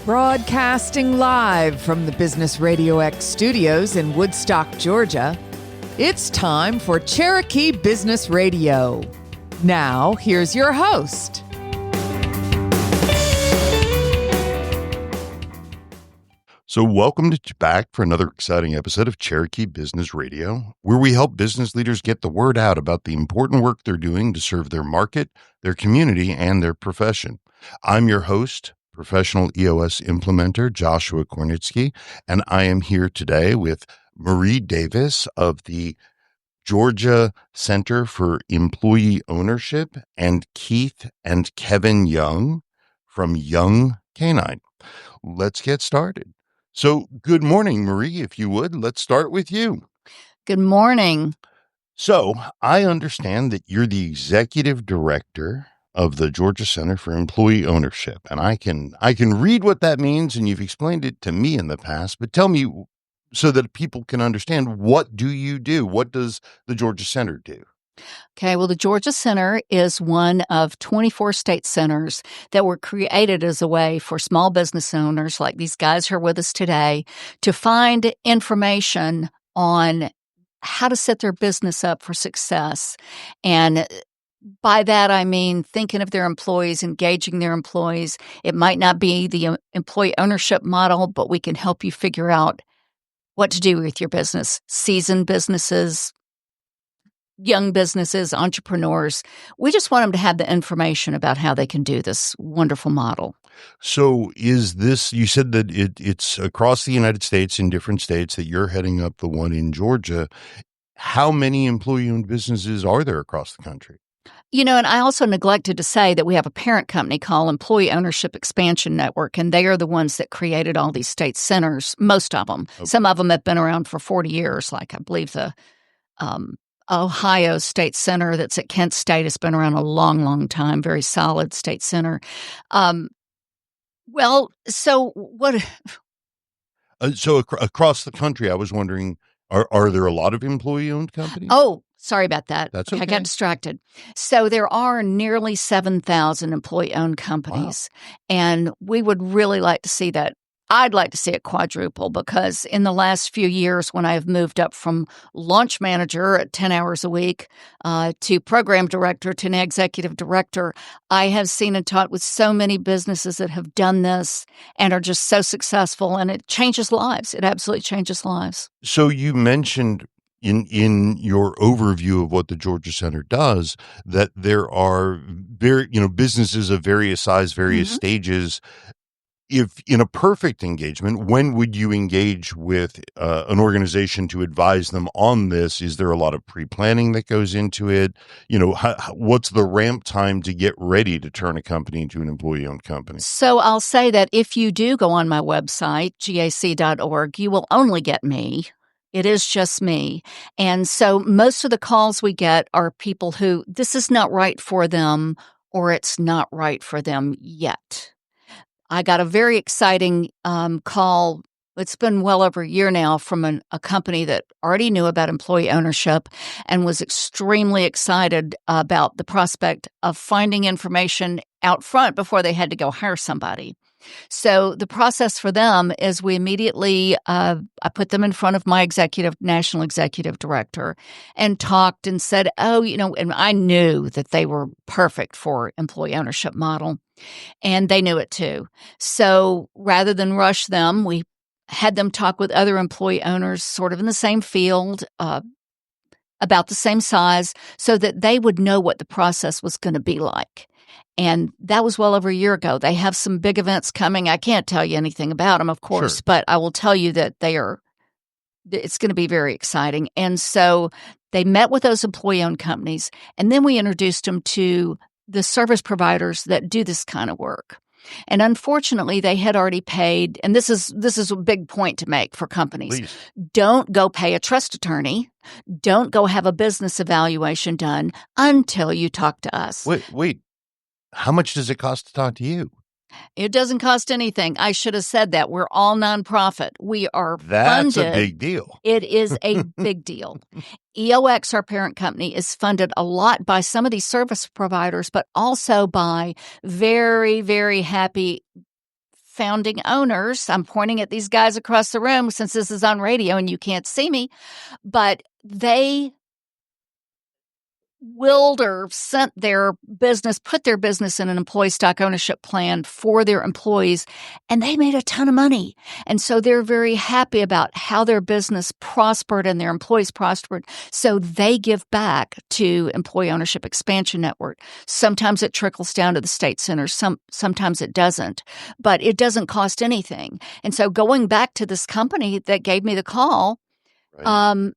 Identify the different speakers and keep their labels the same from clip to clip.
Speaker 1: Broadcasting live from the Business RadioX studios in Woodstock, Georgia, it's time for Cherokee Business Radio. Now, here's your host.
Speaker 2: So welcome back for another exciting episode of Cherokee Business Radio, where we help business leaders get the word out about the important work they're doing to serve their market, their community, and their profession. I'm your host, professional EOS implementer Joshua Kornitsky, and I am here today with Marie Davis of the Georgia Center for Employee Ownership and Keith and Kevin Young from Young Canine. Let's get started. So good morning, Marie, if you would. Let's start with you.
Speaker 3: Good morning.
Speaker 2: So I understand that you're the executive director of the Georgia Center for Employee Ownership. And I can read what that means, and you've explained it to me in the past, but tell me so that people can understand, what do you do? What does the Georgia Center do?
Speaker 3: Okay, well, the Georgia Center is one of 24 state centers that were created as a way for small business owners like these guys who are with us today to find information on how to set their business up for success. And by that, I mean thinking of their employees, engaging their employees. It might not be the employee ownership model, but we can help you figure out what to do with your business. Seasoned businesses, young businesses, entrepreneurs. We just want them to have the information about how they can do this wonderful model.
Speaker 2: So is this, you said that it's across the United States, in different states, that you're heading up the one in Georgia. How many employee-owned businesses are there across the country?
Speaker 3: You know, and I also neglected to say that we have a parent company called Employee Ownership Expansion Network, and they are the ones that created all these state centers, most of them. Okay. Some of them have been around for 40 years, like I believe the Ohio State Center that's at Kent State has been around a long, long time, very solid state center. So what?
Speaker 2: So across the country, I was wondering, are there a lot of employee-owned companies?
Speaker 3: Oh, sorry about that.
Speaker 2: That's okay.
Speaker 3: I got distracted. So there are nearly 7,000 employee-owned companies, and we would really like to see that. I'd like to see it quadruple, because in the last few years, when I've moved up from launch manager at 10 hours a week to program director to an executive director, I have seen and taught with so many businesses that have done this and are just so successful, and it changes lives. It absolutely changes lives.
Speaker 2: So you mentioned in your overview of what the Georgia Center does, that there are businesses of various size, various stages. If in a perfect engagement, when would you engage with an organization to advise them on this? Is there a lot of pre-planning that goes into it? You know, what's the ramp time to get ready to turn a company into an employee-owned company?
Speaker 3: So I'll say that if you do go on my website, gac.org, you will only get me. It is just me. And so most of the calls we get are people who this is not right for them, or it's not right for them yet. I got a very exciting call. It's been well over a year now from a company that already knew about employee ownership and was extremely excited about the prospect of finding information out front before they had to go hire somebody. So the process for them is we immediately, I put them in front of my national executive director and talked and said, and I knew that they were perfect for employee ownership model, and they knew it too. So rather than rush them, we had them talk with other employee owners sort of in the same field, about the same size, so that they would know what the process was going to be like. And that was well over a year ago. They have some big events coming. I can't tell you anything about them, of course, but I will tell you that it's going to be very exciting. And so they met with those employee-owned companies, and then we introduced them to the service providers that do this kind of work. And unfortunately, they had already paid, and this is a big point to make for companies.
Speaker 2: Please.
Speaker 3: Don't go pay a trust attorney. Don't go have a business evaluation done until you talk to us.
Speaker 2: Wait. How much does it cost to talk to you?
Speaker 3: It doesn't cost anything. I should have said that. We're all nonprofit. We are
Speaker 2: That's
Speaker 3: funded.
Speaker 2: a big deal.
Speaker 3: It is a big deal. EOX, our parent company, is funded a lot by some of these service providers, but also by very, very happy founding owners. I'm pointing at these guys across the room since this is on radio and you can't see me, but they willed or sent their business, put their business in an employee stock ownership plan for their employees, and they made a ton of money. And so they're very happy about how their business prospered and their employees prospered. So they give back to Employee Ownership Expansion Network. Sometimes it trickles down to the state centers. Sometimes it doesn't, but it doesn't cost anything. And so going back to this company that gave me the call,
Speaker 2: Right.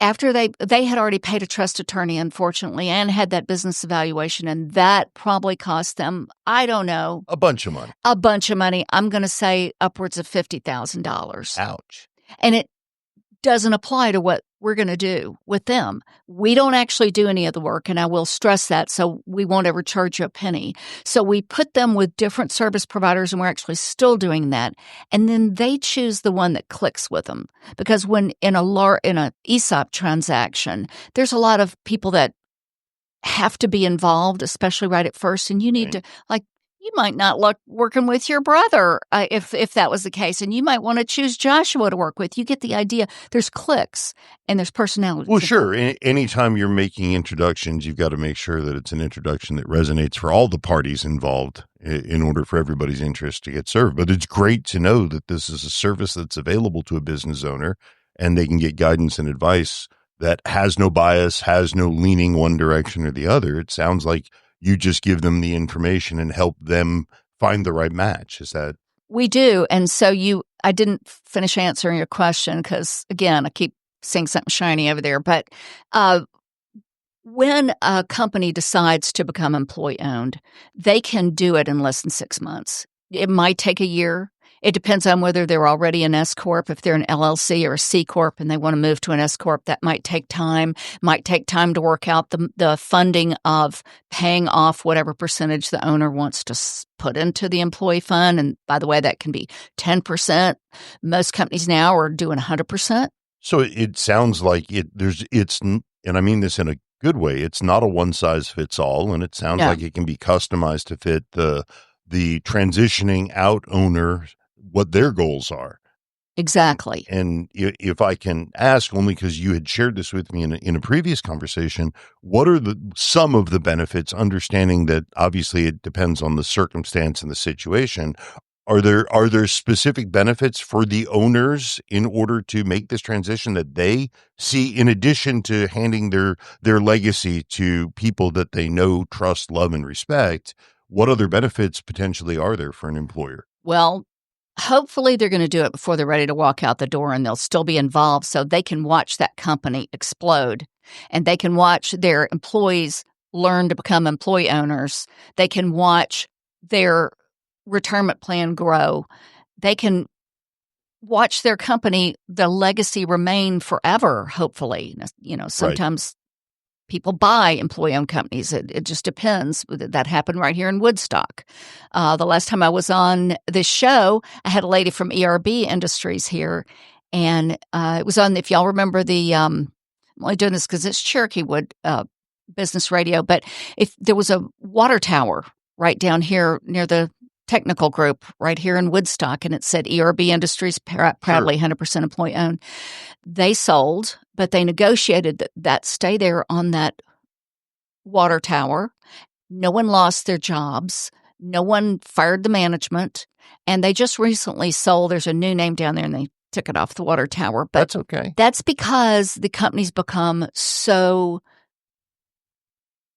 Speaker 3: after they had already paid a trust attorney, unfortunately, and had that business evaluation, and that probably cost them, I don't know,
Speaker 2: A bunch of money.
Speaker 3: a bunch of money. I'm going to say upwards of $50,000.
Speaker 2: Ouch.
Speaker 3: And it doesn't apply to what we're going to do with them. We don't actually do any of the work, and I will stress that, so we won't ever charge you a penny. So we put them with different service providers, and we're actually still doing that. And then they choose the one that clicks with them. Because when in a ESOP transaction, there's a lot of people that have to be involved, especially right at first, and you need
Speaker 2: Right.
Speaker 3: to, like, you might not like working with your brother if that was the case, and you might want to choose Joshua to work with. You get the idea. There's clicks and there's personality.
Speaker 2: Well, sure. Anytime you're making introductions, you've got to make sure that it's an introduction that resonates for all the parties involved in order for everybody's interest to get served. But it's great to know that this is a service that's available to a business owner and they can get guidance and advice that has no bias, has no leaning one direction or the other. It sounds like you just give them the information and help them find the right match. Is that?
Speaker 3: We do. And so I didn't finish answering your question because, again, I keep seeing something shiny over there. But when a company decides to become employee-owned, they can do it in less than 6 months. It might take a year. It depends on whether they're already an S-Corp. If they're an LLC or a C-Corp and they want to move to an S-Corp, that might take time. Might take time to work out the funding of paying off whatever percentage the owner wants to put into the employee fund. And by the way, that can be 10%. Most companies now are doing 100%.
Speaker 2: So it sounds like and I mean this in a good way, it's not a one size fits all. And it sounds like it can be customized to fit the transitioning out owner, what their goals are.
Speaker 3: Exactly.
Speaker 2: And if I can ask, only because you had shared this with me in a previous conversation, what are some of the benefits, understanding that obviously it depends on the circumstance and the situation? Are there specific benefits for the owners in order to make this transition that they see, in addition to handing their legacy to people that they know, trust, love, and respect? What other benefits potentially are there for an employer?
Speaker 3: Well, hopefully they're going to do it before they're ready to walk out the door, and they'll still be involved so they can watch that company explode, and they can watch their employees learn to become employee owners. They can watch their retirement plan grow. They can watch their company, the legacy remain forever, hopefully. Sometimes people buy employee-owned companies. It just depends. That happened right here in Woodstock. The last time I was on this show, I had a lady from ERB Industries here, and it was on, if y'all remember I'm only doing this because it's Cherokee Business Radio, but if there was a water tower right down here near the technical group right here in Woodstock, and it said ERB Industries, proudly 100% employee-owned. They sold, but they negotiated that stay there on that water tower. No one lost their jobs. No one fired the management. And they just recently sold. There's a new name down there, and they took it off the water tower. But
Speaker 2: that's okay.
Speaker 3: That's because the company's become so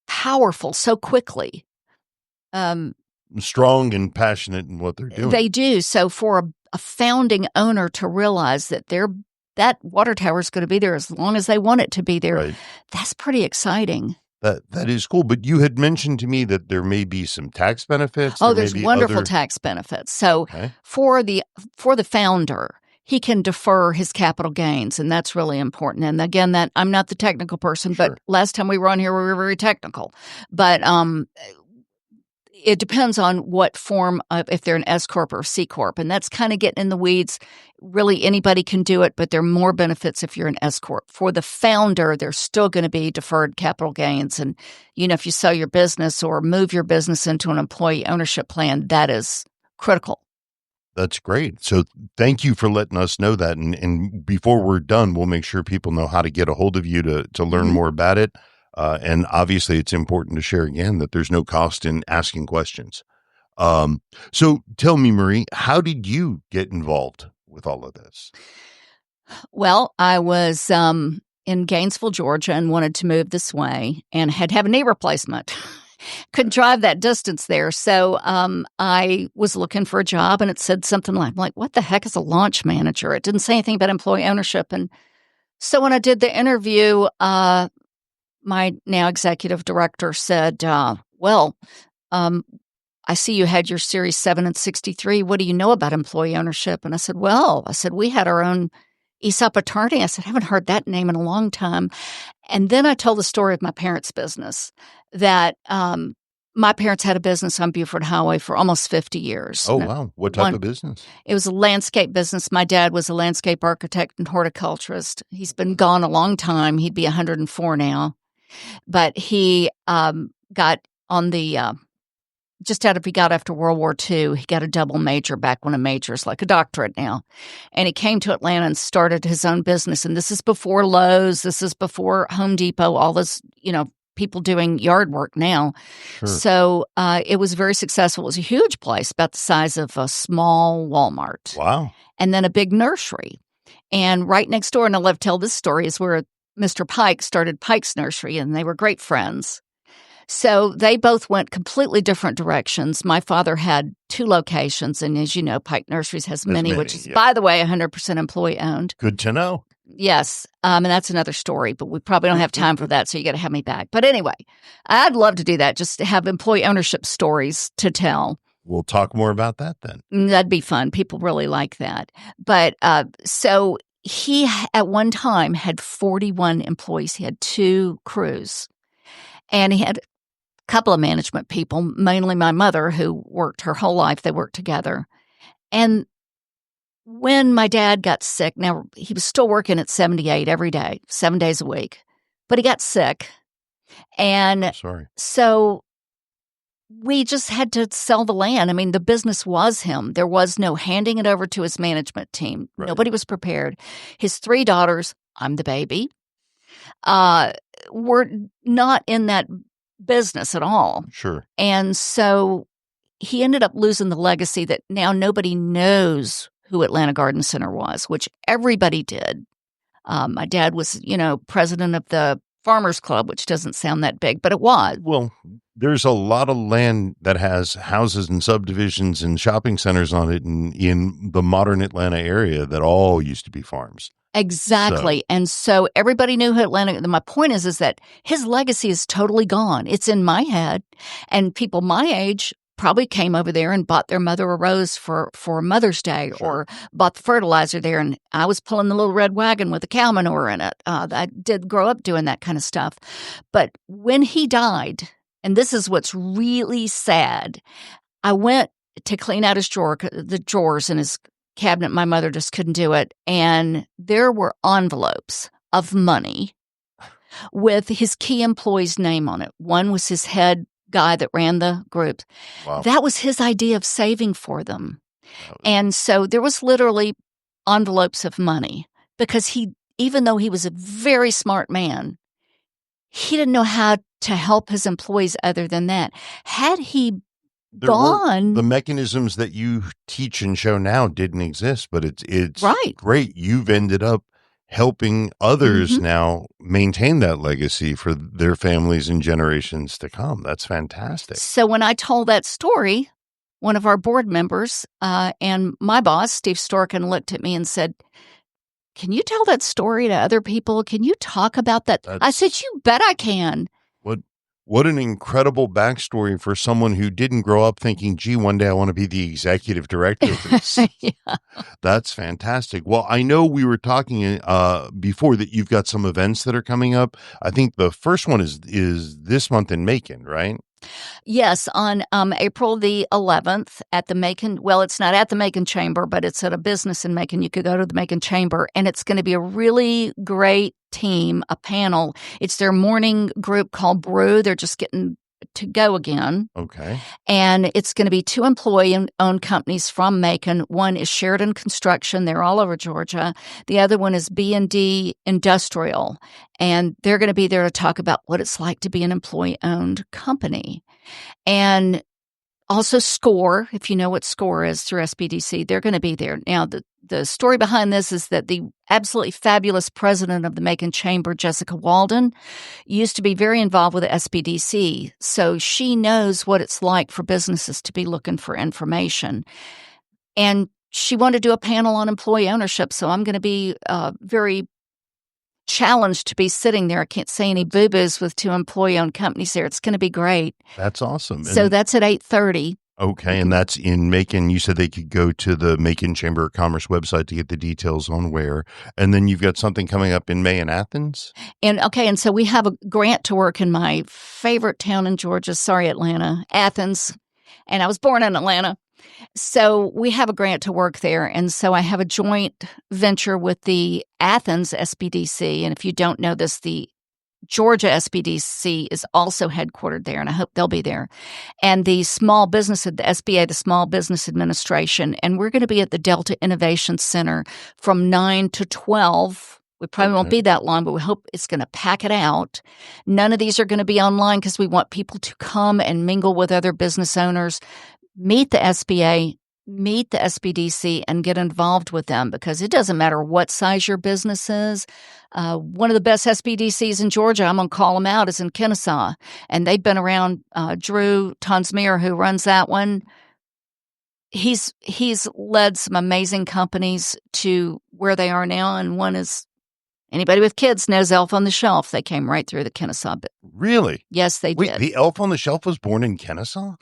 Speaker 3: powerful so quickly.
Speaker 2: Strong and passionate in what they're doing.
Speaker 3: They do. So for a founding owner to realize that that water tower is going to be there as long as they want it to be there, that's pretty exciting.
Speaker 2: That is cool. But you had mentioned to me that there may be some tax benefits.
Speaker 3: Oh, there's wonderful tax benefits. So for the founder, he can defer his capital gains, and that's really important. And again, that I'm not the technical person, but last time we were on here, we were very technical. But it depends on what form of, if they're an S-Corp or C-Corp, and that's kind of getting in the weeds. Really, anybody can do it, but there are more benefits if you're an S-Corp. For the founder, there's still going to be deferred capital gains. And, if you sell your business or move your business into an employee ownership plan, that is critical.
Speaker 2: That's great. So thank you for letting us know that. And before we're done, we'll make sure people know how to get a hold of you to learn more about it. And obviously, it's important to share again that there's no cost in asking questions. So tell me, Marie, how did you get involved with all of this?
Speaker 3: Well, I was in Gainesville, Georgia, and wanted to move this way and had to have a knee replacement. Couldn't drive that distance there. So I was looking for a job, and it said something like, what the heck is a launch manager? It didn't say anything about employee ownership. And so when I did the interview, my now executive director said, I see you had your Series 7 and 63. What do you know about employee ownership? And I said, we had our own ESOP attorney. I said, I haven't heard that name in a long time. And then I told the story of my parents' business, that my parents had a business on Buford Highway for almost 50 years.
Speaker 2: Oh, wow. What type of business?
Speaker 3: It was a landscape business. My dad was a landscape architect and horticulturist. He's been gone a long time. He'd be 104 now. But he got on the he got after World War II, he got a double major back when a major is like a doctorate now. And he came to Atlanta and started his own business. And this is before Lowe's. This is before Home Depot, all this, people doing yard work now.
Speaker 2: Sure.
Speaker 3: So it was very successful. It was a huge place, about the size of a small Walmart.
Speaker 2: Wow.
Speaker 3: And then a big nursery. And right next door, and I love to tell this story, is where Mr. Pike started Pike's Nursery, and they were great friends. So they both went completely different directions. My father had 2 locations, and as you know, Pike Nurseries has many, which is, by the way, 100% employee owned.
Speaker 2: Good to know.
Speaker 3: Yes, and that's another story, but we probably don't have time for that, so you got to have me back. But anyway, I'd love to do that, just to have employee ownership stories to tell.
Speaker 2: We'll talk more about that then.
Speaker 3: That'd be fun. People really like that. But so he, at one time, had 41 employees. He had 2 crews, and he had couple of management people, mainly my mother, who worked her whole life. They worked together. And when my dad got sick, now he was still working at 78 every day, 7 days a week, but he got sick. And so we just had to sell the land. I mean, the business was him. There was no handing it over to his management team. Right. Nobody was prepared. His 3 daughters, I'm the baby, were not in that business at all.
Speaker 2: Sure.
Speaker 3: And so he ended up losing the legacy that now nobody knows who Atlanta Garden Center was, which everybody did. My dad was, president of the Farmers Club, which doesn't sound that big, but it was.
Speaker 2: Well, there's a lot of land that has houses and subdivisions and shopping centers on it in the modern Atlanta area that all used to be farms.
Speaker 3: Exactly. And so everybody knew who Atlanta. My point is that his legacy is totally gone. It's in my head. And people my age probably came over there and bought their mother a rose for Mother's Day, or bought the fertilizer there. And I was pulling the little red wagon with the cow manure in it. I did grow up doing that kind of stuff. But when he died, and this is what's really sad, I went to clean out his the drawers in his cabinet. My mother just couldn't do it. And there were envelopes of money with his key employee's name on it. One was his head guy that ran the group.
Speaker 2: Wow.
Speaker 3: That was his idea of saving for them. And so there was literally envelopes of money, because he, even though he was a very smart man, he didn't know how to help his employees other than that. Had he gone,
Speaker 2: the mechanisms that you teach and show now didn't exist, but it's
Speaker 3: right.
Speaker 2: Great. You've ended up helping others now maintain that legacy for their families and generations to come. That's fantastic.
Speaker 3: So when I told that story, one of our board members and my boss, Steve Storkin, looked at me and said, "Can you tell that story to other people? Can you talk about that?" I said, "You bet I can."
Speaker 2: What an incredible backstory for someone who didn't grow up thinking, gee, one day I want to be the executive director of this.
Speaker 3: Yeah.
Speaker 2: That's fantastic. Well, I know we were talking before that you've got some events that are coming up. I think the first one is this month in Macon, right?
Speaker 3: Yes, on April the 11th at the Macon, well, it's not at the Macon Chamber, but it's at a business in Macon. You could go to the Macon Chamber, and it's going to be a really great team, a panel. It's their morning group called Brew. They're just getting to go again.
Speaker 2: Okay.
Speaker 3: And it's going to be 2 employee-owned companies from Macon. One is Sheridan Construction. They're all over Georgia. The other one is B&D Industrial. And they're going to be there to talk about what it's like to be an employee-owned company. And also SCORE, if you know what SCORE is through SBDC, they're going to be there. Now, the story behind this is that the absolutely fabulous president of the Macon Chamber, Jessica Walden, used to be very involved with the SBDC. So she knows what it's like for businesses to be looking for information. And she wanted to do a panel on employee ownership. So I'm going to be very challenged to be sitting there. I can't say any boo-boos with 2 employee-owned companies there. It's going to be great.
Speaker 2: That's awesome.
Speaker 3: So that's at 8:30.
Speaker 2: Okay, and that's in Macon. You said they could go to the Macon Chamber of Commerce website to get the details on where. And then you've got something coming up in May in Athens?
Speaker 3: And so we have a grant to work in my favorite town in Georgia. Sorry, Atlanta, Athens. And I was born in Atlanta. So we have a grant to work there. And so I have a joint venture with the Athens SBDC. And if you don't know this, the Georgia SBDC is also headquartered there, and I hope they'll be there. And the SBA, the Small Business Administration, and we're going to be at the Delta Innovation Center from 9 to 12. We probably won't be that long, but we hope it's going to pack it out. None of these are going to be online because we want people to come and mingle with other business owners, meet the SBA, meet the SBDC, and get involved with them, because it doesn't matter what size your business is. One of the best SBDCs in Georgia, I'm going to call them out, is in Kennesaw. And they've been around. Drew Tonsmere, who runs that one, he's led some amazing companies to where they are now. And one is, anybody with kids knows Elf on the Shelf. They came right through the Kennesaw bit.
Speaker 2: Really?
Speaker 3: Yes, they
Speaker 2: Wait,
Speaker 3: did.
Speaker 2: the Elf on the Shelf was born in Kennesaw?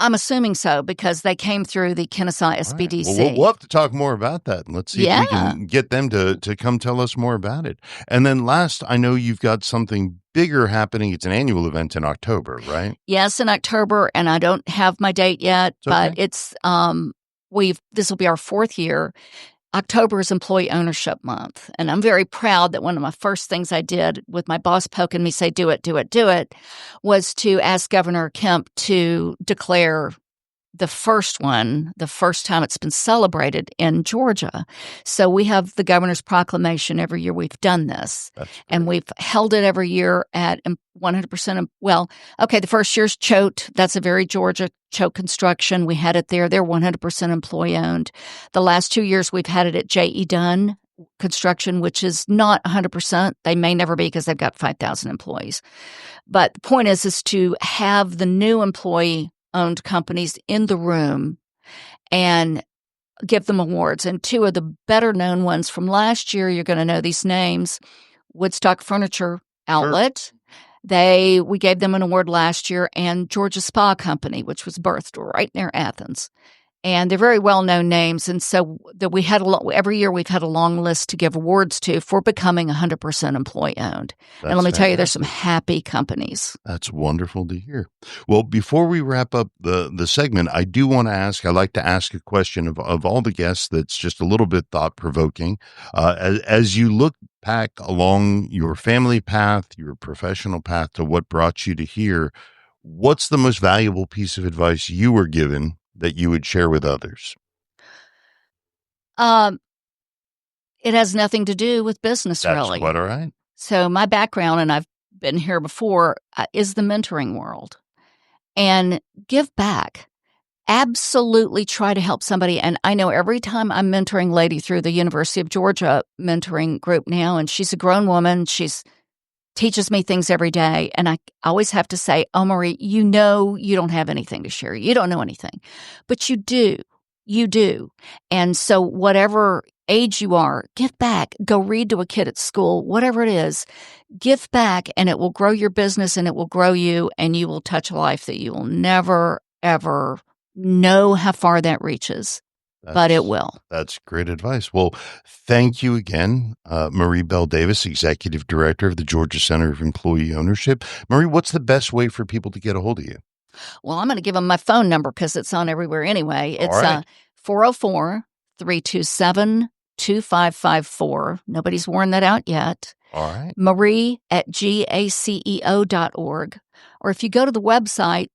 Speaker 3: I'm assuming so, because they came through the Kennesaw SBDC.
Speaker 2: Right. Well, we'll have to talk more about that, and let's see if we can get them to come tell us more about it. And then last, I know you've got something bigger happening. It's an annual event in October, right?
Speaker 3: Yes, in October, and I don't have my date yet, but it's this will be our 4th year. October is Employee Ownership Month, and I'm very proud that one of my first things I did, with my boss poking me, say, do it, was to ask Governor Kemp to declare the first time it's been celebrated in Georgia. So we have the governor's proclamation every year. We've done this, and we've held it every year at 100%. The first year's Choate. That's a very Georgia. Choate Construction. We had it there. They're 100% employee owned. The last 2 years we've had it at J.E. Dunn Construction, which is not 100%. They may never be, because they've got 5,000 employees. But the point is to have the new employee-owned companies in the room and give them awards. And 2 of the better-known ones from last year, you're going to know these names: Woodstock Furniture Outlet. Sure. We gave them an award last year, and Georgia Spa Company, which was birthed right near Athens. And they're very well-known names. And so every year we've had a long list to give awards to for becoming 100% employee-owned. And let me tell you, there's some happy companies.
Speaker 2: That's wonderful to hear. Well, before we wrap up the segment, I do want to ask, I like to ask a question of all the guests that's just a little bit thought-provoking. As you look back along your family path, your professional path to what brought you to here, what's the most valuable piece of advice you were given that you would share with others?
Speaker 3: It has nothing to do with business, really.
Speaker 2: That's quite all right.
Speaker 3: So my background, and I've been here before, is the mentoring world. And give back. Absolutely try to help somebody. And I know every time I'm mentoring a lady through the University of Georgia mentoring group now, and she's a grown woman, teaches me things every day. And I always have to say, oh, Marie, you don't have anything to share. You don't know anything, but you do. You do. And so whatever age you are, give back. Go read to a kid at school, whatever it is, give back, and it will grow your business, and it will grow you, and you will touch a life that you will never, ever know how far that reaches. But it will.
Speaker 2: That's great advice. Well, thank you again, Marie Bell Davis, Executive Director of the Georgia Center of Employee Ownership. Marie, what's the best way for people to get a hold of you?
Speaker 3: Well, I'm going to give them my phone number because it's on everywhere anyway. It's 404-327-2554. Nobody's worn that out yet.
Speaker 2: All right.
Speaker 3: Marie@gaceo.org. Or if you go to the website,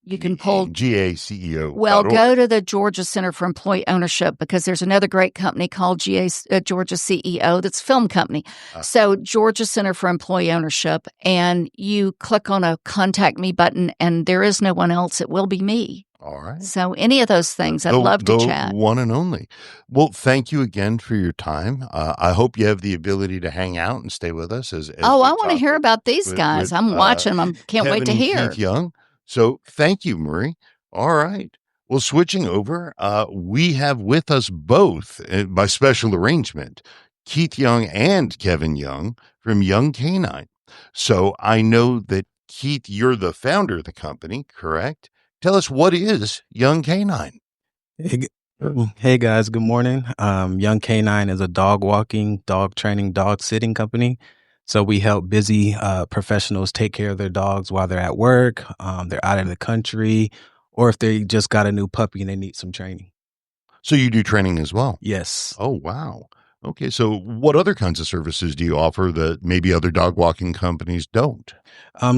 Speaker 3: you can pull
Speaker 2: GACEO.
Speaker 3: Well, go to the Georgia Center for Employee Ownership, because there's another great company called Georgia CEO that's a film company. So Georgia Center for Employee Ownership, and you click on a contact me button, and there is no one else. It will be me.
Speaker 2: All right.
Speaker 3: So any of those things, I'd love to chat.
Speaker 2: One and only. Well, thank you again for your time. I hope you have the ability to hang out and stay with us. I
Speaker 3: want to hear about these guys. I'm watching them. Can't wait to hear.
Speaker 2: Keith Young. So thank you, Marie. All right. Well, switching over, we have with us both, by special arrangement, Keith Young and Kevin Young from Young Canine. So I know that, Keith, you're the founder of the company, correct? Tell us, what is Young Canine?
Speaker 4: Hey guys, good morning. Young Canine is a dog walking, dog training, dog sitting company. So we help busy professionals take care of their dogs while they're at work, they're out of the country, or if they just got a new puppy and they need some training.
Speaker 2: So you do training as well?
Speaker 4: Yes.
Speaker 2: Oh, wow. Okay. So what other kinds of services do you offer that maybe other dog walking companies don't?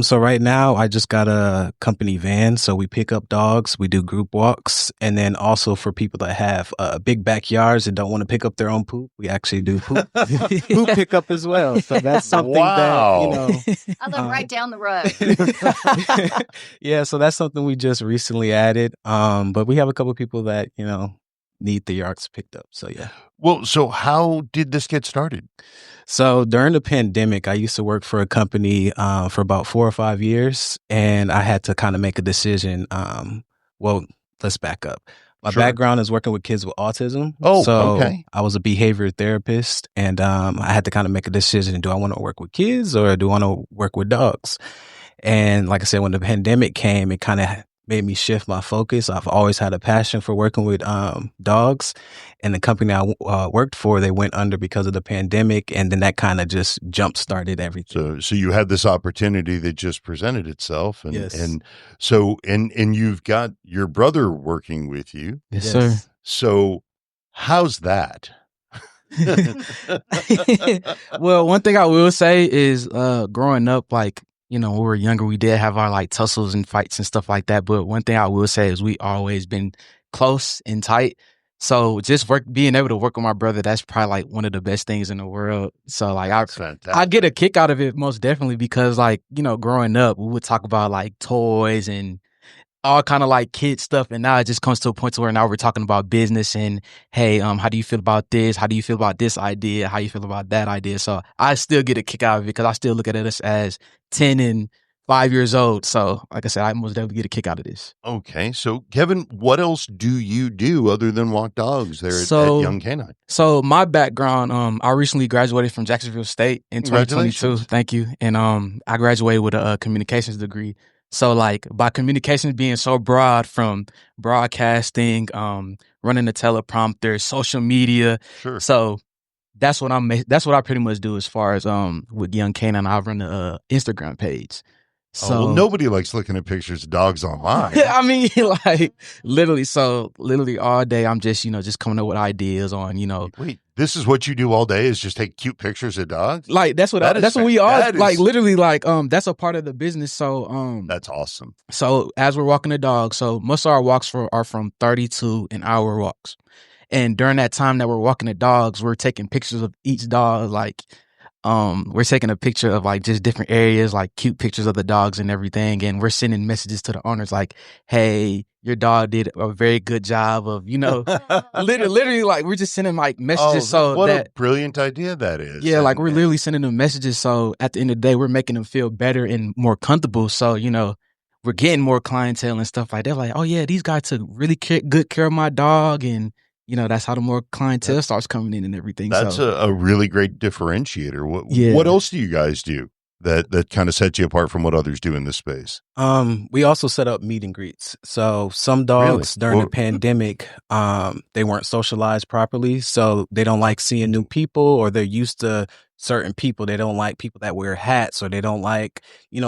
Speaker 4: So right now I just got a company van. So we pick up dogs, we do group walks. And then also for people that have big backyards and don't want to pick up their own poop, we actually do poop pickup as well. So that's something that,
Speaker 3: I live right down the road.
Speaker 4: Yeah. So that's something we just recently added. But we have a couple of people that, need the yards picked up. So yeah.
Speaker 2: Well, so how did this get started?
Speaker 4: So during the pandemic, I used to work for a company for about 4 or 5 years, and I had to kind of make a decision. Well, let's back up. My background is working with kids with autism.
Speaker 2: Oh,
Speaker 4: so
Speaker 2: okay.
Speaker 4: I was a behavior therapist, and I had to kind of make a decision. Do I want to work with kids or do I want to work with dogs? And like I said, when the pandemic came, it kind of made me shift my focus. I've always had a passion for working with dogs, and the company I worked for, they went under because of the pandemic, and then that kind of just jump started everything.
Speaker 2: So you had this opportunity that just presented itself, and
Speaker 4: Yes.
Speaker 2: and so and you've got your brother working with you.
Speaker 4: Yes, sir.
Speaker 2: So how's that?
Speaker 5: Well, one thing I will say is growing up, like, when we were younger, we did have our like tussles and fights and stuff like that. But one thing I will say is we always been close and tight. So just being able to work with my brother, that's probably like one of the best things in the world. So like I get a kick out of it most definitely because like, growing up, we would talk about like toys and all kind of like kid stuff, and now it just comes to a point to where now we're talking about business and hey, how do you feel about this? How do you feel about this idea? How you feel about that idea? So I still get a kick out of it because I still look at us as 10 and 5 years old. So like I said, I most definitely get a kick out of this.
Speaker 2: Okay, so Kevin, what else do you do other than walk dogs there at Young Canine?
Speaker 5: So my background, I recently graduated from Jacksonville State in 2022. Thank you, and I graduated with a communications degree. So like by communications being so broad, from broadcasting, running the teleprompter, social media.
Speaker 2: Sure.
Speaker 5: So that's what I pretty much do as far as with Young Canine. I run the Instagram page. So
Speaker 2: well, nobody likes looking at pictures of dogs online.
Speaker 5: I mean, like literally all day I'm just, just coming up with ideas on,
Speaker 2: Wait, this is what you do all day, is just take cute pictures of dogs?
Speaker 5: Like that's what we are like, literally like, that's a part of the business. So,
Speaker 2: that's awesome.
Speaker 5: So as we're walking the dog, so most of our walks are from 30 to an hour walks. And during that time that we're walking the dogs, we're taking pictures of each dog, like, we're taking a picture of like just different areas, like cute pictures of the dogs and everything. And we're sending messages to the owners like, hey, your dog did a very good job of, literally like we're just sending like messages.
Speaker 2: What a brilliant idea that is.
Speaker 5: Yeah. Like we're literally sending them messages. So at the end of the day, we're making them feel better and more comfortable. So, we're getting more clientele and stuff like that. Like, oh yeah, these guys took really good care of my dog. And that's how the more clientele starts coming in and everything.
Speaker 2: That's a really great differentiator. What else do you guys do that kind of sets you apart from what others do in this space?
Speaker 4: We also set up meet and greets. So some dogs during the pandemic, they weren't socialized properly. So they don't like seeing new people, or they're used to certain people. They don't like people that wear hats, or they don't like,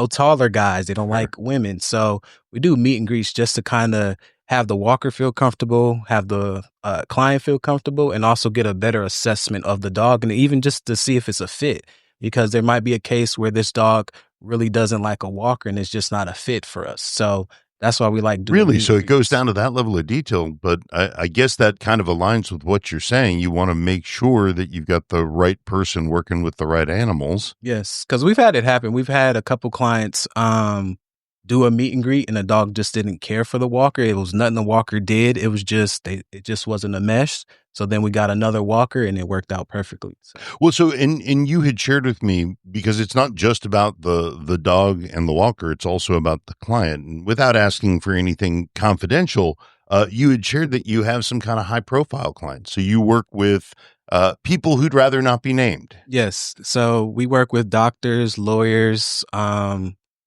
Speaker 4: taller guys. They don't like women. So we do meet and greets just to kind of have the walker feel comfortable, have the client feel comfortable, and also get a better assessment of the dog, and even just to see if it's a fit. because there might be a case where this dog really doesn't like a walker and it's just not a fit for us. So that's why we like doing
Speaker 2: Really? So it goes down to that level of detail, but I guess that kind of aligns with what you're saying. You want to make sure that you've got the right person working with the right animals.
Speaker 4: Yes, because we've had it happen. We've had a couple clients do a meet and greet, and the dog just didn't care for the walker. It was nothing the walker did. It was just it just wasn't a mesh. So then we got another walker, and it worked out perfectly. So.
Speaker 2: Well, so and you had shared with me, because it's not just about the dog and the walker; it's also about the client. And without asking for anything confidential, you had shared that you have some kind of high profile clients. So you work with people who'd rather not be named.
Speaker 4: Yes. So we work with doctors, lawyers,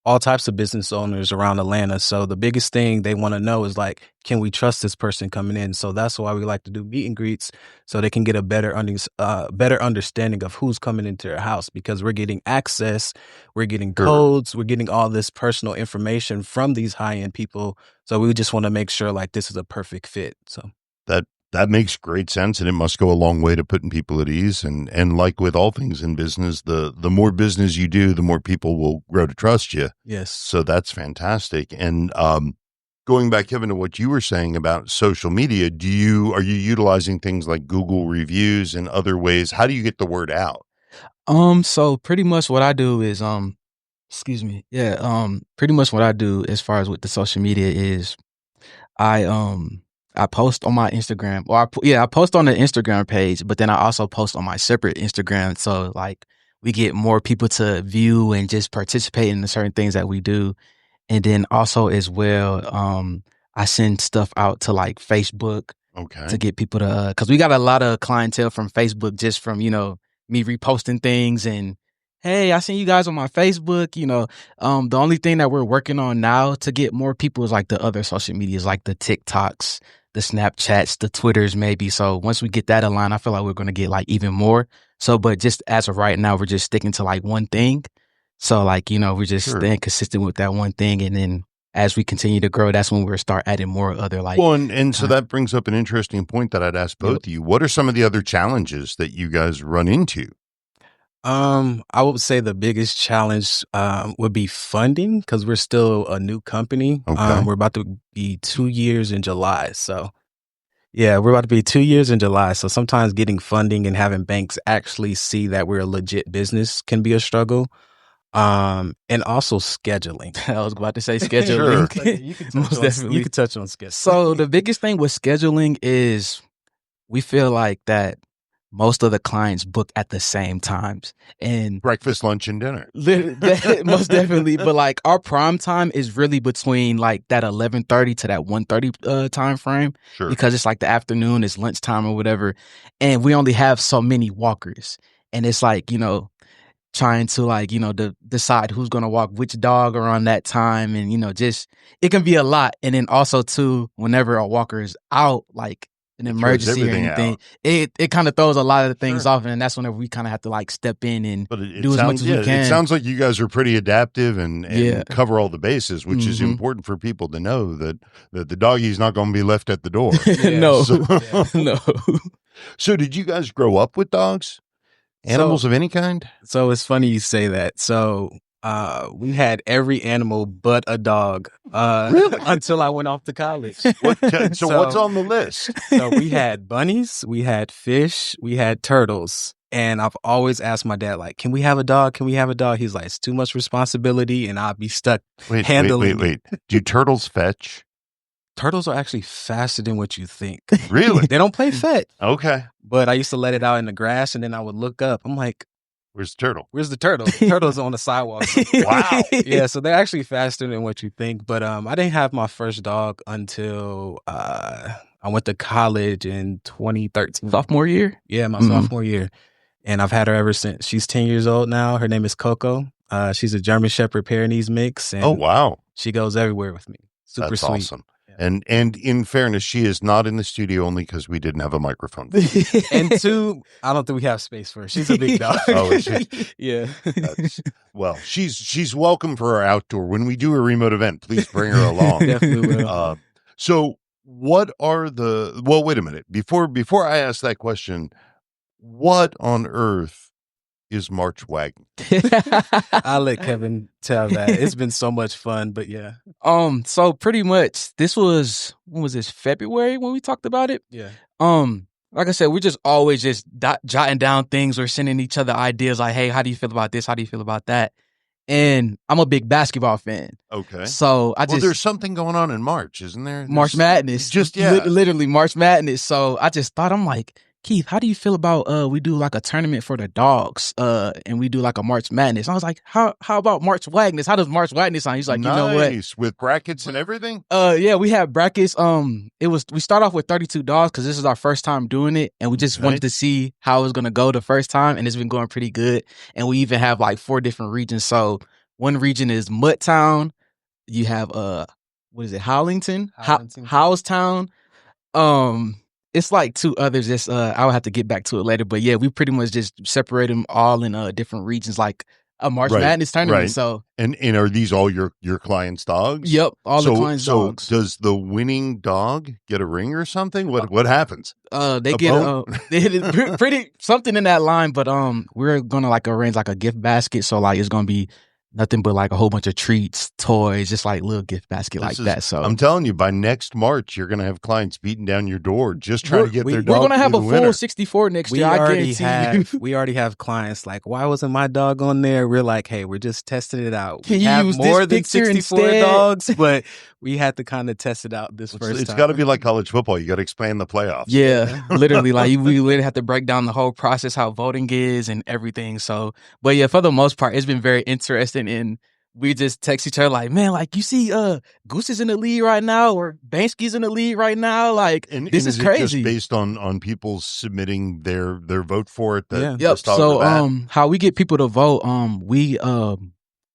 Speaker 4: all types of business owners around Atlanta. So the biggest thing they want to know is like, can we trust this person coming in? So that's why we like to do meet and greets, so they can get a better understanding of who's coming into their house, because we're getting access, we're getting codes, we're getting all this personal information from these high-end people. So we just want to make sure like this is a perfect fit. So
Speaker 2: that makes great sense, and it must go a long way to putting people at ease. And like with all things in business, the more business you do, the more people will grow to trust you.
Speaker 4: Yes.
Speaker 2: So that's fantastic. And going back, Kevin, to what you were saying about social media, are you utilizing things like Google reviews and other ways? How do you get the word out?
Speaker 5: So pretty much what I do is pretty much what I do as far as with the social media is I post on my Instagram. I post on the Instagram page, but then I also post on my separate Instagram. So like we get more people to view and just participate in the certain things that we do. And then also as well, I send stuff out to like Facebook to get people to, cause we got a lot of clientele from Facebook, just from, me reposting things and, hey, I seen you guys on my Facebook, the only thing that we're working on now to get more people is like the other social medias, like the TikToks, the Snapchats, the Twitters, maybe. So once we get that aligned, I feel like we're going to get like even more. So, but just as of right now, we're just sticking to like one thing. So like, we're just staying consistent with that one thing. And then as we continue to grow, that's when we'll start adding more other like.
Speaker 2: Well, and so that brings up an interesting point that I'd ask both of you. What are some of the other challenges that you guys run into?
Speaker 4: I would say the biggest challenge would be funding, because we're still a new company. We're about to be 2 years in July. So yeah, we're about to be 2 years in July. So sometimes getting funding and having banks actually see that we're a legit business can be a struggle. And also scheduling.
Speaker 5: I was about to say scheduling.
Speaker 4: You can touch on scheduling.
Speaker 5: So the biggest thing with scheduling is we feel like that most of the clients book at the same times, and
Speaker 2: breakfast, lunch, and dinner.
Speaker 5: Most definitely. But like our prime time is really between like that 11:30 to that 1:30 time frame, because it's like the afternoon, it's lunchtime or whatever, and we only have so many walkers, and it's like trying to like decide who's gonna walk which dog around that time, and just it can be a lot. And then also too, whenever a walker is out, like an emergency or anything, it kind of throws a lot of the things off, and that's whenever we kind of have to like step in and do as much as we can.
Speaker 2: It sounds like you guys are pretty adaptive and cover all the bases, which is important for people to know that the doggie's not going to be left at the door.
Speaker 5: No.
Speaker 2: So did you guys grow up with dogs? Animals of any kind?
Speaker 4: So it's funny you say that. So we had every animal but a dog
Speaker 2: really?
Speaker 4: Until I went off to college.
Speaker 2: So what's on the list?
Speaker 4: So we had bunnies, we had fish, we had turtles. And I've always asked my dad, like, can we have a dog? Can we have a dog? He's like, it's too much responsibility and I'll be stuck handling
Speaker 2: Wait. Do turtles fetch?
Speaker 4: Turtles are actually faster than what you think.
Speaker 2: Really?
Speaker 4: They don't play fetch.
Speaker 2: Okay.
Speaker 4: But I used to let it out in the grass, and then I would look up. I'm like,
Speaker 2: where's the turtle?
Speaker 4: Where's the turtle? The turtle's on the sidewalk.
Speaker 2: Wow.
Speaker 4: Yeah, so they're actually faster than what you think. But I didn't have my first dog until I went to college in 2013.
Speaker 5: Sophomore year?
Speaker 4: Yeah, my sophomore year. And I've had her ever since. She's 10 years old now. Her name is Coco. She's a German Shepherd Pyrenees mix. And
Speaker 2: oh, wow.
Speaker 4: She goes everywhere with me. Super
Speaker 2: That's
Speaker 4: sweet.
Speaker 2: Awesome. And in fairness, she is not in the studio only because we didn't have a microphone.
Speaker 4: And two, I don't think we have space for her. She's a big dog.
Speaker 2: Oh, is she?
Speaker 4: Yeah.
Speaker 2: Well, she's welcome for our outdoor. When we do a remote event, please bring her along.
Speaker 4: Definitely will.
Speaker 2: So what are wait a minute. Before I ask that question, what on earth is March Wagon?
Speaker 4: I'll let Kevin tell that. It's been so much fun, but yeah.
Speaker 5: So pretty much when was this, February when we talked about it?
Speaker 4: Yeah.
Speaker 5: Like I said, we're just always just jotting down things or sending each other ideas like, hey, how do you feel about this? How do you feel about that? And I'm a big basketball fan.
Speaker 2: Okay.
Speaker 5: So
Speaker 2: there's something going on in March, isn't there?
Speaker 5: March Madness.
Speaker 2: Just, yeah.
Speaker 5: Literally March Madness. So I just thought, I'm like, Keith, how do you feel about we do like a tournament for the dogs and we do like a March Madness? I was like, how about March Wagness? How does March Wagness sound? He's like,
Speaker 2: nice.
Speaker 5: You know what?
Speaker 2: With brackets and everything?
Speaker 5: Yeah, we have brackets. We start off with 32 dogs because this is our first time doing it, and we just wanted to see how it was gonna go the first time, and it's been going pretty good. And we even have like 4 different regions. So one region is Mutttown. You have what is it? Howlington? Howstown. It's like 2 others. It's I'll have to get back to it later. But yeah, we pretty much just separate them all in different regions, like a March Madness tournament.
Speaker 2: Right.
Speaker 5: So
Speaker 2: and are these all your clients' dogs?
Speaker 5: Yep, all the clients' dogs.
Speaker 2: So does the winning dog get a ring or something? What happens?
Speaker 5: They get pretty something in that line. But we're gonna like arrange like a gift basket. So like it's gonna be nothing but like a whole bunch of treats, toys, just like little gift basket that. So
Speaker 2: I'm telling you, by next March, you're going to have clients beating down your door just trying to get their dog.
Speaker 5: We're going to have a
Speaker 2: winner.
Speaker 5: full 64 next year. I guarantee you.
Speaker 4: We already have clients like, why wasn't my dog on there? We're like, hey, we're just testing it out.
Speaker 5: Can
Speaker 4: we
Speaker 5: you
Speaker 4: have
Speaker 5: use
Speaker 4: more
Speaker 5: this
Speaker 4: than
Speaker 5: picture
Speaker 4: 64
Speaker 5: instead?
Speaker 4: dogs, but we had to kind of test it out this first time.
Speaker 2: It's got to be like college football. You got to expand the playoffs.
Speaker 5: Yeah, literally. Like we literally have to break down the whole process, how voting is and everything. So, but yeah, for the most part, it's been very interesting. And we just text each other like, man, like you see Goose is in the lead right now or Bansky's in the lead right now. Like this is crazy.
Speaker 2: Just based on people submitting their vote for it.
Speaker 5: Yep. So how we get people to vote,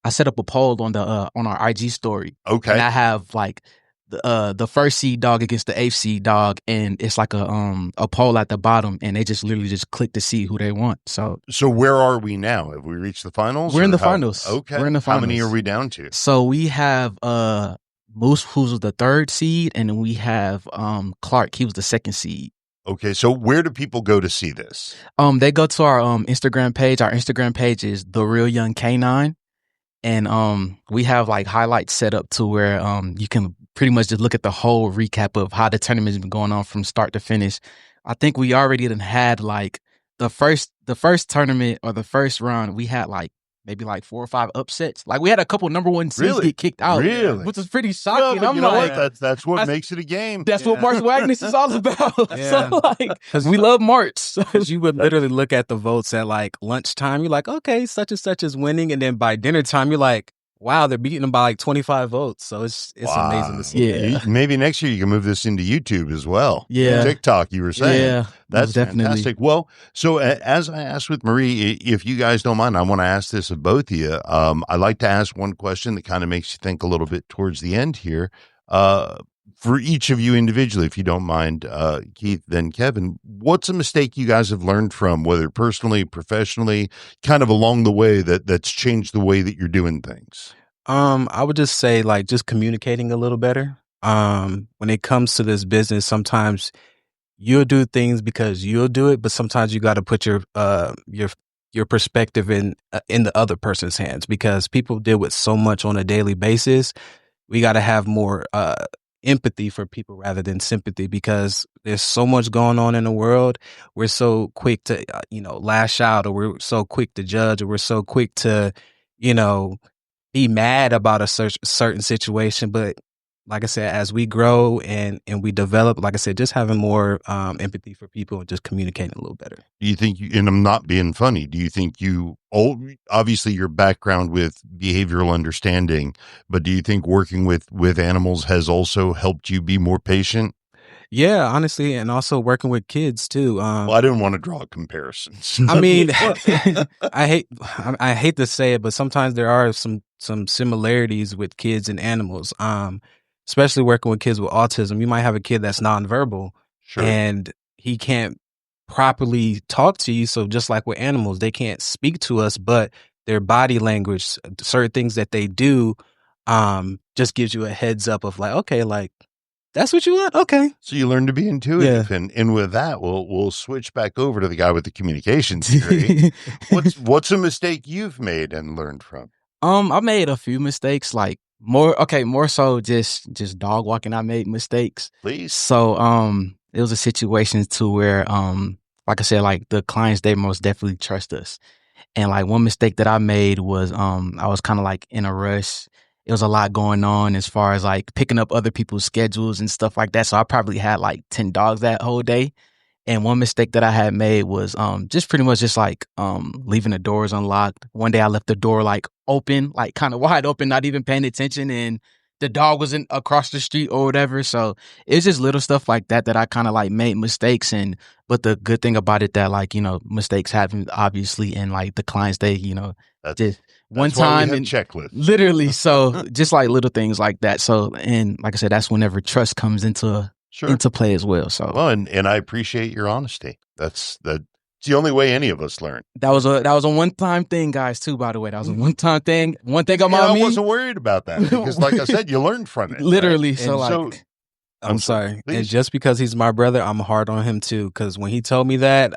Speaker 5: I set up a poll on our IG story.
Speaker 2: Okay.
Speaker 5: And I have like the first seed dog against the 8th seed dog, and it's like a poll at the bottom, and they just literally just click to see who they want. So
Speaker 2: where are we now? Have we reached the finals?
Speaker 5: We're in the finals.
Speaker 2: Okay.
Speaker 5: We're in the finals.
Speaker 2: How many are we down to?
Speaker 5: So we have Moose, who's the 3rd seed, and then we have Clark, he was the 2nd seed.
Speaker 2: Okay, so where do people go to see this?
Speaker 5: They go to our Instagram page. Our Instagram page is The Real Young Canine. And we have like highlights set up to where you can pretty much just look at the whole recap of how the tournament's been going on from start to finish. I think we already had like the first tournament or the first round, we had like maybe like 4 or 5 upsets. Like we had a couple number 1 seeds get kicked out, which was pretty shocking.
Speaker 2: I'm like, that's what makes it a game.
Speaker 5: That's what March Wagness is all about. So like, because we love March.
Speaker 4: Because you would literally look at the votes at like lunchtime. You're like, okay, such and such is winning, and then by dinner time, you're like, wow, they're beating them by like 25 votes. So it's amazing to see.
Speaker 5: Yeah.
Speaker 2: Maybe next year you can move this into YouTube as well.
Speaker 5: Yeah.
Speaker 2: TikTok, you were saying.
Speaker 5: Yeah.
Speaker 2: That's
Speaker 5: definitely
Speaker 2: fantastic. Well, so as I asked with Marie, if you guys don't mind, I want to ask this of both of you. I like to ask one question that kind of makes you think a little bit towards the end here. For each of you individually, if you don't mind, Keith, then Kevin, what's a mistake you guys have learned from, whether personally, professionally, kind of along the way that's changed the way that you're doing things?
Speaker 4: I would just say like just communicating a little better. When it comes to this business, sometimes you'll do things because you'll do it, but sometimes you got to put your perspective in the other person's hands, because people deal with so much on a daily basis. We got to have more empathy for people rather than sympathy, because there's so much going on in the world. We're so quick to lash out, or we're so quick to judge, or we're so quick to be mad about a certain situation. But like I said, as we grow and we develop, like I said, just having more empathy for people and just communicating a little better.
Speaker 2: Do you think, and I'm not being funny, do you think obviously your background with behavioral understanding, but do you think working with animals has also helped you be more patient?
Speaker 4: Yeah, honestly, and also working with kids too.
Speaker 2: Well, I didn't want to draw comparisons.
Speaker 4: I mean, I hate to say it, but sometimes there are some similarities with kids and animals. Especially working with kids with autism. You might have a kid that's nonverbal,
Speaker 2: sure,
Speaker 4: and he can't properly talk to you. So just like with animals, they can't speak to us, but their body language, certain things that they do, just gives you a heads up of like, okay, like That's what you want? Okay.
Speaker 2: So you learn to be intuitive. And with that, we'll switch back over to the guy with the communications degree. What's a mistake you've made and learned from?
Speaker 5: I made a few mistakes, like more so just dog walking. I made mistakes.
Speaker 2: Please.
Speaker 5: So it was a situation to where like I said, like the clients, they most definitely trust us. And like one mistake that I made was I was kind of like in a rush. It was a lot going on as far as like picking up other people's schedules and stuff like that. So I probably had like 10 dogs that whole day. And one mistake that I had made was just pretty much just like leaving the doors unlocked. One day I left the door like open, like kind of wide open, not even paying attention, and the dog wasn't across the street or whatever. So it's just little stuff like that I kind of like made mistakes. But the good thing about it that like, mistakes happen obviously, and like the clients, they, just one time and
Speaker 2: checklist.
Speaker 5: Literally. So just like little things like that. So, and like I said, that's whenever trust comes into play as well. So
Speaker 2: and I appreciate your honesty. That's the only way any of us learn.
Speaker 5: That was a one-time thing, guys, too, by the way. That was a one-time thing. One thing about me.
Speaker 2: I wasn't worried about that because like I said, you learned from it.
Speaker 5: Literally.
Speaker 2: Right?
Speaker 4: I'm sorry. Please. And just because he's my brother, I'm hard on him too. Because when he told me that,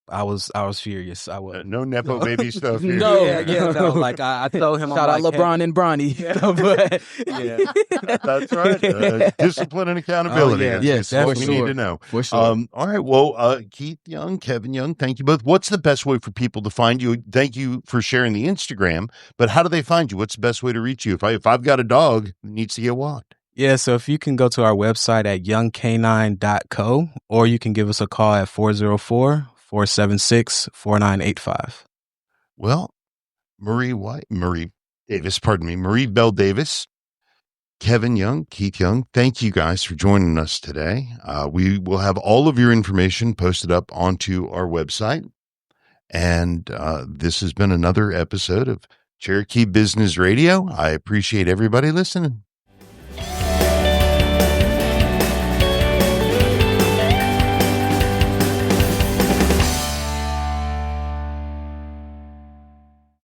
Speaker 4: I was furious. I was
Speaker 2: no nepo baby stuff here.
Speaker 4: No, no. Like I told him,
Speaker 5: shout out LeBron and Bronny.
Speaker 2: That's right. Discipline and accountability.
Speaker 5: Yes,
Speaker 2: that's what we need to know.
Speaker 5: For sure.
Speaker 2: All right. Well, Keith Young, Kevin Young, thank you both. What's the best way for people to find you? Thank you for sharing the Instagram. But how do they find you? What's the best way to reach you? If I've got a dog that needs to get walked.
Speaker 4: Yeah, so if you can go to our website at youngcanine.co, or you can give us a call at 404-476-4985.
Speaker 2: Well, Marie Bell Davis, Kevin Young, Keith Young, thank you guys for joining us today. We will have all of your information posted up onto our website. And this has been another episode of Cherokee Business Radio. I appreciate everybody listening.